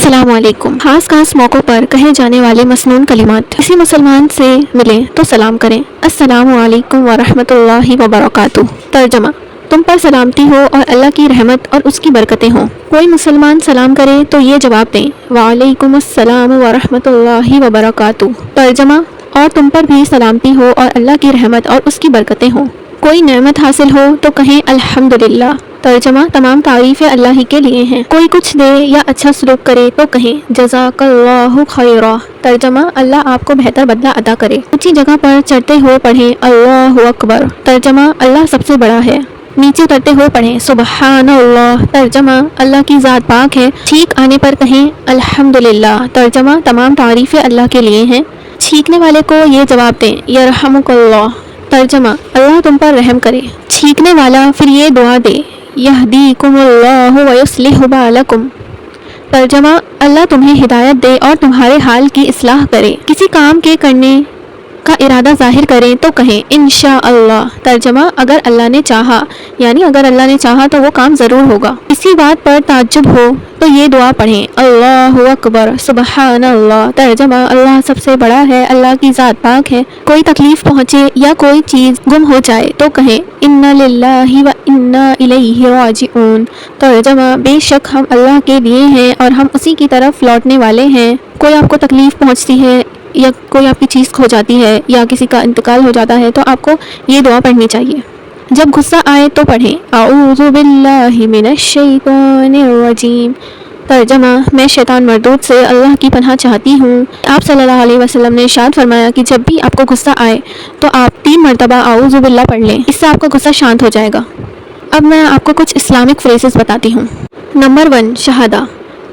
السلام علیکم۔ خاص موقعوں پر کہے جانے والے مسنون کلمات۔ کسی مسلمان سے ملیں تو سلام کریں، السلام علیکم ورحمۃ اللہ وبرکاتہ۔ ترجمہ: تم پر سلامتی ہو اور اللہ کی رحمت اور اس کی برکتیں ہوں۔ کوئی مسلمان سلام کرے تو یہ جواب دیں، وعلیکم السلام ورحمۃ اللہ وبرکاتہ۔ ترجمہ: اور تم پر بھی سلامتی ہو اور اللہ کی رحمت اور اس کی برکتیں ہوں۔ کوئی نعمت حاصل ہو تو کہیں الحمدللہ۔ ترجمہ: تمام تعریفیں اللہ ہی کے لیے ہیں۔ کوئی کچھ دے یا اچھا سلوک کرے تو کہیں جزاک اللہ خیرا۔ ترجمہ: اللہ آپ کو بہتر بدلہ عطا کرے۔ اونچی جگہ پر چڑھتے ہوئے پڑھیں اللہ اکبر۔ ترجمہ: اللہ سب سے بڑا ہے۔ نیچے اترتے ہوئے پڑھیں سبحان اللہ۔ ترجمہ: اللہ کی ذات پاک ہے۔ چھینک آنے پر کہیں الحمدللہ۔ ترجمہ: تمام تعریفیں اللہ کے لیے ہیں۔ چھینکنے والے کو یہ جواب دیں، یرحمک اللہ۔ ترجمہ: اللہ تم پر رحم کرے۔ چھینکنے والا پھر یہ دعا دے، یہدیکم اللہ ویصلح بالکم۔ ترجمہ: اللہ تمہیں ہدایت دے اور تمہارے حال کی اصلاح کرے۔ کسی کام کے کرنے کا ارادہ ظاہر کریں تو کہیں انشاءاللہ۔ ترجمہ: اگر اللہ نے چاہا، یعنی اگر اللہ نے چاہا تو وہ کام ضرور ہوگا۔ کسی بات پر تعجب ہو تو یہ دعا پڑھیں، اللہ اکبر سبحان اللہ۔ ترجمہ: اللہ سب سے بڑا ہے، اللہ کی ذات پاک ہے۔ کوئی تکلیف پہنچے یا کوئی چیز گم ہو جائے تو کہیں انا للہ و انا الیہ راجعون۔ ترجمہ: بے شک ہم اللہ کے لیے ہیں اور ہم اسی کی طرف لوٹنے والے ہیں۔ کوئی آپ کو تکلیف پہنچتی ہے یا کوئی آپ کی چیز کھو جاتی ہے یا کسی کا انتقال ہو جاتا ہے تو آپ کو یہ دعا پڑھنی چاہیے۔ جب غصہ آئے تو پڑھیں اعوذ باللہ من الشیطان الرجیم۔ ترجمہ: میں شیطان مردود سے اللہ کی پناہ چاہتی ہوں۔ آپ صلی اللہ علیہ وسلم نے ارشاد فرمایا کہ جب بھی آپ کو غصہ آئے تو آپ 3 مرتبہ اعوذ باللہ پڑھ لیں، اس سے آپ کا غصہ شانت ہو جائے گا۔ اب میں آپ کو کچھ اسلامک فریزز بتاتی ہوں۔ نمبر 1، شہادہ۔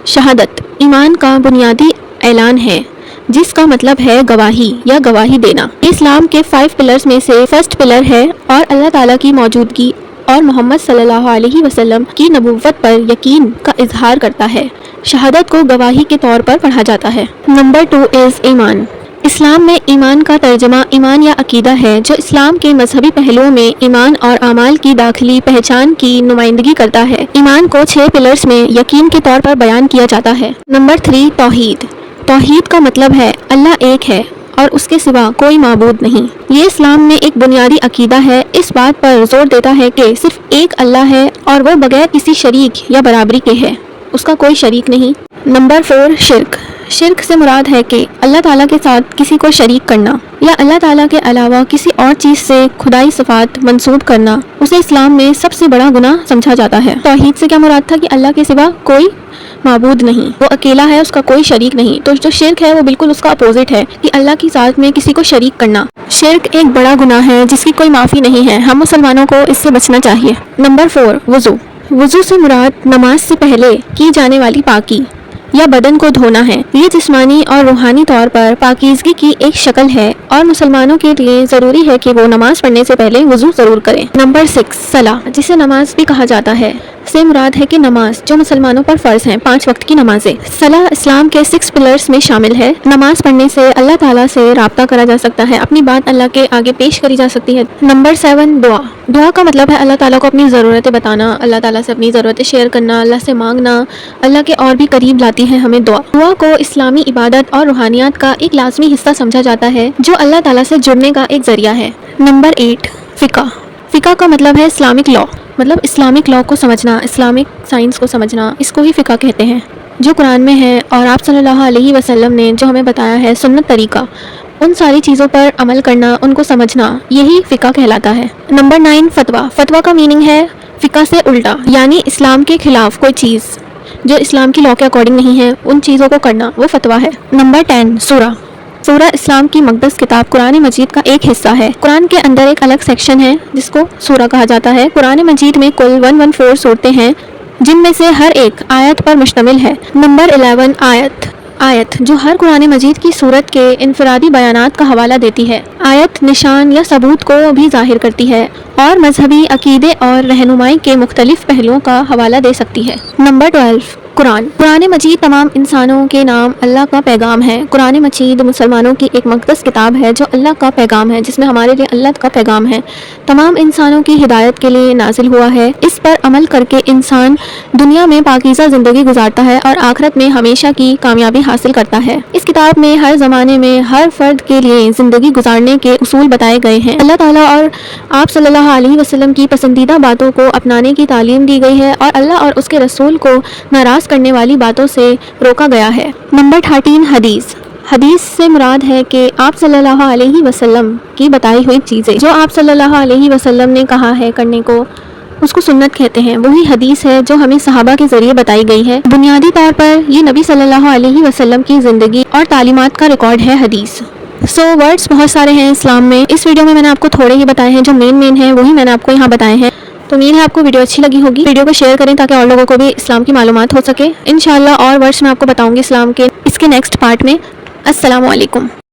شہادت ایمان کا بنیادی اعلان ہے، جس کا مطلب ہے گواہی یا گواہی دینا۔ اسلام کے 5 پلرز میں سے فرسٹ پلر ہے اور اللہ تعالیٰ کی موجودگی اور محمد صلی اللہ علیہ وسلم کی نبوت پر یقین کا اظہار کرتا ہے۔ شہادت کو گواہی کے طور پر پڑھا جاتا ہے۔ نمبر 2 از ایمان۔ اسلام میں ایمان کا ترجمہ ایمان یا عقیدہ ہے، جو اسلام کے مذہبی پہلوؤں میں ایمان اور اعمال کی داخلی پہچان کی نمائندگی کرتا ہے۔ ایمان کو 6 پلرز میں یقین کے طور پر بیان کیا جاتا ہے۔ نمبر 3، توحید۔ توحید کا مطلب ہے اللہ ایک ہے اور اس کے سوا کوئی معبود نہیں۔ یہ اسلام میں ایک بنیادی عقیدہ ہے، اس بات پر زور دیتا ہے کہ صرف ایک اللہ ہے اور وہ بغیر کسی شریک یا برابری کے ہے، اس کا کوئی شریک نہیں۔ نمبر 4، شرک۔ شرک سے مراد ہے کہ اللہ تعالیٰ کے ساتھ کسی کو شریک کرنا یا اللہ تعالیٰ کے علاوہ کسی اور چیز سے خدائی صفات منسوب کرنا، اسے اسلام میں سب سے بڑا گناہ سمجھا جاتا ہے۔ توحید سے کیا مراد تھا کہ اللہ کے سوا کوئی معبود نہیں، وہ اکیلا ہے، اس کا کوئی شریک نہیں۔ تو جو شرک ہے وہ بالکل اس کا اپوزٹ ہے کہ اللہ کی ذات میں کسی کو شریک کرنا۔ شرک ایک بڑا گناہ ہے جس کی کوئی معافی نہیں ہے، ہم مسلمانوں کو اس سے بچنا چاہیے۔ نمبر 4، وضو۔ وضو سے مراد نماز سے پہلے کی جانے والی پاکی یا بدن کو دھونا ہے۔ یہ جسمانی اور روحانی طور پر پاکیزگی کی ایک شکل ہے اور مسلمانوں کے لیے ضروری ہے کہ وہ نماز پڑھنے سے پہلے وضو ضرور کریں۔ نمبر 6، صلاۃ، جسے نماز بھی کہا جاتا ہے، سے مراد ہے کہ نماز جو مسلمانوں پر فرض ہیں، 5 وقت کی نمازیں۔ صلاۃ اسلام کے 6 پلرز میں شامل ہے۔ نماز پڑھنے سے اللہ تعالیٰ سے رابطہ کرا جا سکتا ہے، اپنی بات اللہ کے آگے پیش کری جا سکتی ہے۔ نمبر 7، دعا۔ دعا کا مطلب ہے اللہ تعالیٰ کو اپنی ضرورتیں بتانا، اللہ تعالیٰ سے اپنی ضرورتیں شیئر کرنا، اللہ سے مانگنا۔ اللہ کے اور بھی قریب لاتی ہے ہمیں دعا۔ دعا کو اسلامی عبادت اور روحانیات کا ایک لازمی حصہ سمجھا جاتا ہے، جو اللہ تعالیٰ سے جڑنے کا ایک ذریعہ ہے۔ نمبر 8، فقہ۔ فقہ کا مطلب ہے اسلامک لاء، مطلب اسلامک لاء کو سمجھنا، اسلامک سائنس کو سمجھنا، اس کو ہی فقہ کہتے ہیں، جو قرآن میں ہے اور آپ صلی اللہ علیہ وسلم نے جو ہمیں بتایا ہے سنت طریقہ، ان ساری چیزوں پر عمل کرنا، ان کو سمجھنا، یہی فقہ کہلاتا ہے۔ نمبر 9، فتویٰ۔ فتویٰ کا میننگ ہے فقہ سے الٹا، یعنی اسلام کے خلاف کوئی چیز جو اسلام کی لاء کے اکارڈنگ نہیں ہے، ان چیزوں کو کرنا، وہ فتویٰ ہے۔ نمبر 10، سورہ۔ سورہ اسلام کی مقدس کتاب قرآن مجید کا ایک حصہ ہے۔ قرآن کے اندر ایک الگ سیکشن ہے جس کو سورہ کہا جاتا ہے۔ قرآن مجید میں کل 114 سورتیں ہیں، جن میں سے ہر ایک آیت پر مشتمل ہے۔ نمبر 11، آیت۔ آیت جو ہر قرآن مجید کی سورت کے انفرادی بیانات کا حوالہ دیتی ہے۔ آیت نشان یا ثبوت کو بھی ظاہر کرتی ہے اور مذہبی عقیدے اور رہنمائی کے مختلف پہلوؤں کا حوالہ دے سکتی ہے۔ نمبر 12، قرآن مجید تمام انسانوں کے نام اللہ کا پیغام ہے۔ قرآن مجید مسلمانوں کی ایک مقدس کتاب ہے جو اللہ کا پیغام ہے، جس میں ہمارے لیے اللہ کا پیغام ہے، تمام انسانوں کی ہدایت کے لیے نازل ہوا ہے۔ اس پر عمل کر کے انسان دنیا میں پاکیزہ زندگی گزارتا ہے اور آخرت میں ہمیشہ کی کامیابی حاصل کرتا ہے۔ اس کتاب میں ہر زمانے میں ہر فرد کے لیے زندگی گزارنے کے اصول بتائے گئے ہیں۔ اللہ تعالیٰ اور آپ صلی اللہ علیہ وسلم کی پسندیدہ باتوں کو اپنانے کی تعلیم دی گئی ہے اور اللہ اور اس کے رسول کو ناراض کرنے والی باتوں سے روکا گیا ہے۔ نمبر 13 حدیث سے مراد ہے کہ آپ صلی اللہ علیہ وسلم کی بتائی ہوئی چیزیں جو آپ صلی اللہ علیہ وسلم نے کہا ہے کرنے کو، اس کو سنت کہتے ہیں۔ وہی حدیث ہے جو ہمیں صحابہ کے ذریعے بتائی گئی ہے۔ بنیادی طور پر یہ نبی صلی اللہ علیہ وسلم کی زندگی اور تعلیمات کا ریکارڈ ہے حدیث۔ ورڈز بہت سارے ہیں اسلام میں، اس ویڈیو میں نے آپ کو تھوڑے ہی بتائے ہیں، جو مین ہیں وہی میں نے آپ کو یہاں بتائے ہیں۔ تو امید ہے آپ کو ویڈیو اچھی لگی ہوگی۔ ویڈیو کو شیئر کریں تاکہ اور لوگوں کو بھی اسلام کی معلومات ہو سکے۔ انشاءاللہ اور ورڈز میں آپ کو بتاؤں گی اسلام کے اس کے نیکسٹ پارٹ میں۔ السلام علیکم۔